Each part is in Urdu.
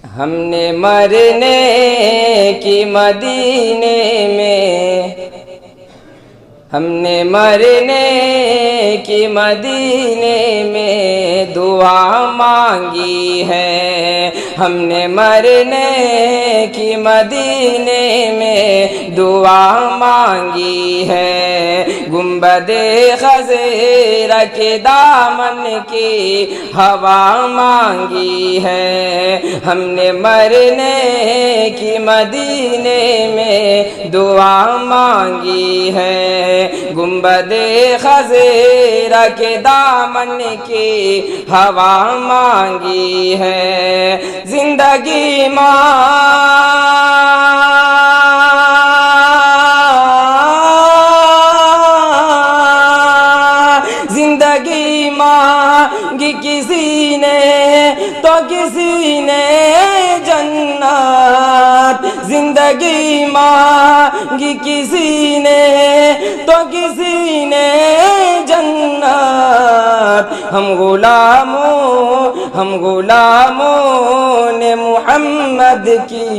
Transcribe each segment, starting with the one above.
ہم نے مرنے کی مدینے میں، ہم نے مرنے کی مدینے میں دعا مانگی ہے، ہم نے مرنے کی مدینے میں دعا مانگی ہے، گنبد خضرا کے دامن کی ہوا مانگی ہے، ہم نے مرنے کی مدینے میں دعا مانگی ہے، گنبد خضرا کے دامن کی ہوا مانگی ہے، زندگی زندگی مانگی کسی نے تو کسی نے جنت، زندگی مانگی کسی نے تو کسی نے جنت، ہم غلاموں نے محمد کی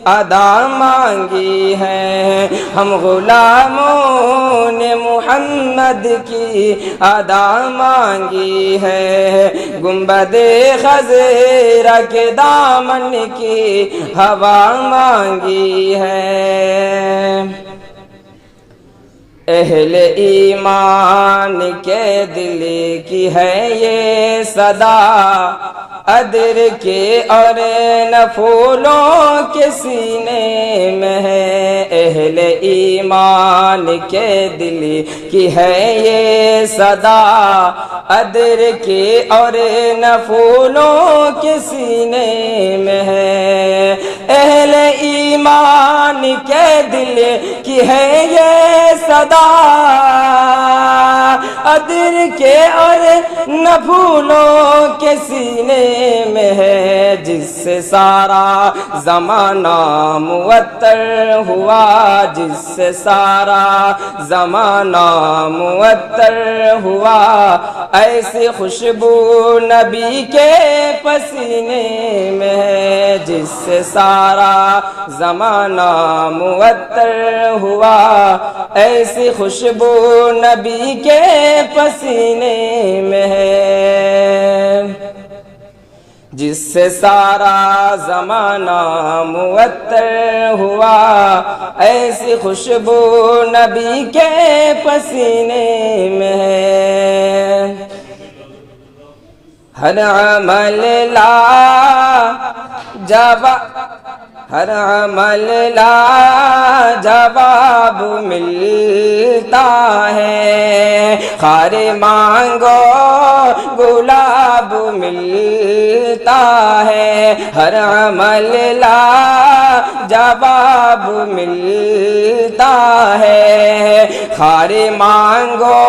ادا مانگی ہے، ہم غلاموں نے محمد کی ادا مانگی ہے، گنبد خضرا کے دامن کی ہوا مانگی ہے، اہل ایمان کے دل کی ہے یہ صدا، ادر کے اور نہ پھولوں کے سینے میں ہے، اہل ایمان کے دل کی ہے یہ صدا، ادر کے اور نہ پھولوں کے سینے میں ہے، اہل ایمان کے دل کی ہے یہ صدا، ادر کے اور نہ پھولوں کے سینے میں ہے، جس سے سارا زمانہ معطر ہوا، جس سے سارا زمانہ معطر ہوا، ایسی خوشبو نبی کے پسینے میں ہے، جس سے سارا زمانہ معطر ہوا، ایسی خوشبو نبی کے پسینے میں ہے، جس سے سارا زمانہ معطر ہوا، ایسی خوشبو نبی کے پسینے میں ہے، ہر عمل ہر عمل لاجواب ملتا ہے، خار مانگو گلاب ملتا ہے، ہر عمل لاجواب ملتا ہے، خار مانگو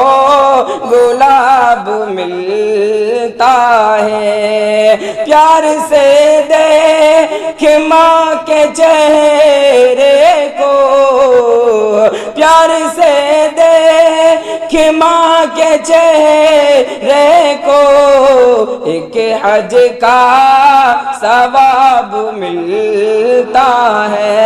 گلاب ملتا ہے، پیار سے دیکھ ماں کے چہرے کو، پیار سے دیکھ ماں کے چہرے کو، ایک حج کا ثواب ملتا ہے۔